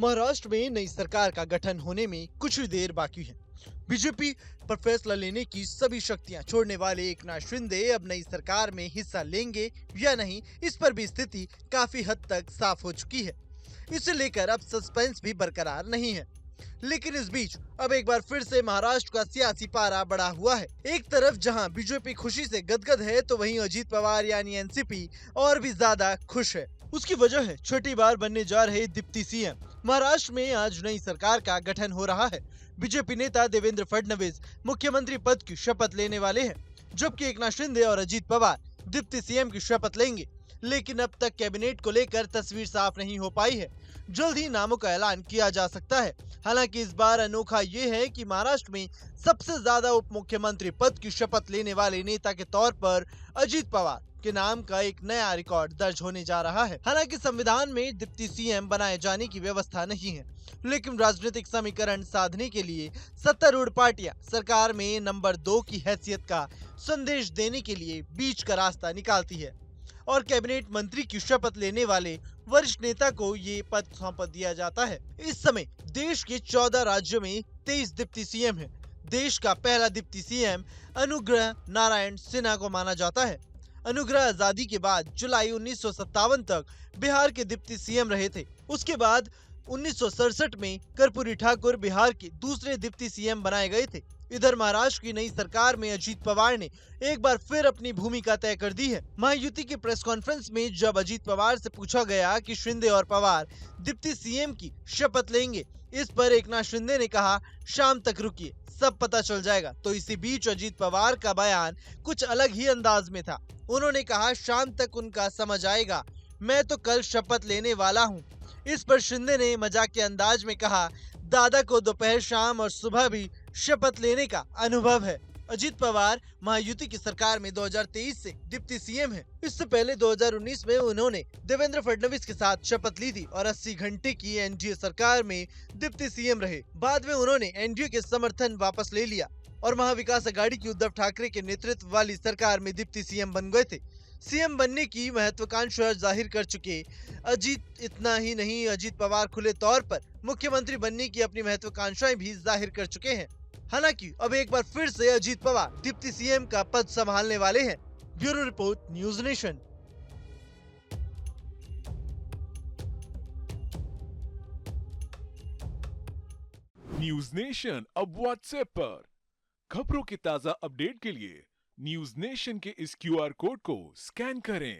महाराष्ट्र में नई सरकार का गठन होने में कुछ ही देर बाकी है। बीजेपी पर फैसला लेने की सभी शक्तियां छोड़ने वाले एकनाथ शिंदे अब नई सरकार में हिस्सा लेंगे या नहीं, इस पर भी स्थिति काफी हद तक साफ हो चुकी है। इसे लेकर अब सस्पेंस भी बरकरार नहीं है। लेकिन इस बीच अब एक बार फिर से महाराष्ट्र का सियासी पारा बढ़ा हुआ है। एक तरफ जहां बीजेपी खुशी से गदगद है, तो वहीं अजीत पवार यानी एनसीपी और भी ज्यादा खुश है। उसकी वजह है छठी बार बनने जा रहे डिप्टी सीएम। महाराष्ट्र में आज नई सरकार का गठन हो रहा है। बीजेपी नेता देवेंद्र फडणवीस मुख्यमंत्री पद की शपथ लेने वाले हैं, जबकि एकनाथ शिंदे और अजीत पवार डिप्टी सीएम की शपथ लेंगे। लेकिन अब तक कैबिनेट को लेकर तस्वीर साफ नहीं हो पाई है। जल्द ही नामों का ऐलान किया जा सकता है। हालांकि इस बार अनोखा ये है कि महाराष्ट्र में सबसे ज्यादा उप मुख्यमंत्री पद की शपथ लेने वाले नेता के तौर पर अजीत पवार के नाम का एक नया रिकॉर्ड दर्ज होने जा रहा है। हालांकि संविधान में डिप्टी सीएम बनाए जाने की व्यवस्था नहीं है, लेकिन राजनीतिक समीकरण साधने के लिए सत्तारूढ़ पार्टियां सरकार में नंबर 2 की हैसियत का संदेश देने के लिए बीच का रास्ता निकालती है और कैबिनेट मंत्री की शपथ लेने वाले वरिष्ठ नेता को ये पद सौंप दिया जाता है। इस समय देश के 14 राज्यों में 23 डिप्टी सीएम हैं। देश का पहला डिप्टी सीएम अनुग्रह नारायण सिन्हा को माना जाता है। अनुग्रह आजादी के बाद जुलाई 1957 तक बिहार के डिप्टी सीएम रहे थे। उसके बाद 1967 में कर्पूरी ठाकुर बिहार के दूसरे डिप्टी सीएम बनाए गए थे। इधर महाराष्ट्र की नई सरकार में अजीत पवार ने एक बार फिर अपनी भूमिका तय कर दी है। महायुति की प्रेस कॉन्फ्रेंस में जब अजीत पवार से पूछा गया कि शिंदे और पवार डिप्टी सीएम की शपथ लेंगे, इस पर एकनाथ शिंदे ने कहा, शाम तक रुकिए, सब पता चल जाएगा। तो इसी बीच अजीत पवार का बयान कुछ अलग ही अंदाज में था। उन्होंने कहा, शाम तक उनका समझ आएगा, मैं तो कल शपथ लेने वाला हूँ। इस पर शिंदे ने मजाक के अंदाज में कहा, दादा को दोपहर, शाम और सुबह भी शपथ लेने का अनुभव है। अजीत पवार महायुति की सरकार में 2023 से डिप्टी सीएम हैं। इससे पहले 2019 में उन्होंने देवेंद्र फडणवीस के साथ शपथ ली थी और 80 घंटे की एनडीए सरकार में डिप्टी सीएम रहे। बाद में उन्होंने एनडीए के समर्थन वापस ले लिया और महाविकास अघाड़ी की उद्धव ठाकरे के नेतृत्व वाली सरकार में डिप्टी सीएम बन गए थे। सीएम बनने की महत्वाकांक्षा जाहिर कर चुके अजीत इतना ही नहीं, अजीत पवार खुले तौर पर मुख्यमंत्री बनने की अपनी महत्वाकांक्षाएं भी जाहिर कर चुके हैं। हालांकि अब एक बार फिर से अजीत पवार डिप्टी सीएम का पद संभालने वाले हैं। Bureau report, news nation. News nation अब व्हाट्सएप पर खबरों के ताजा अपडेट के लिए न्यूज नेशन के इस क्यूआर कोड को स्कैन करें।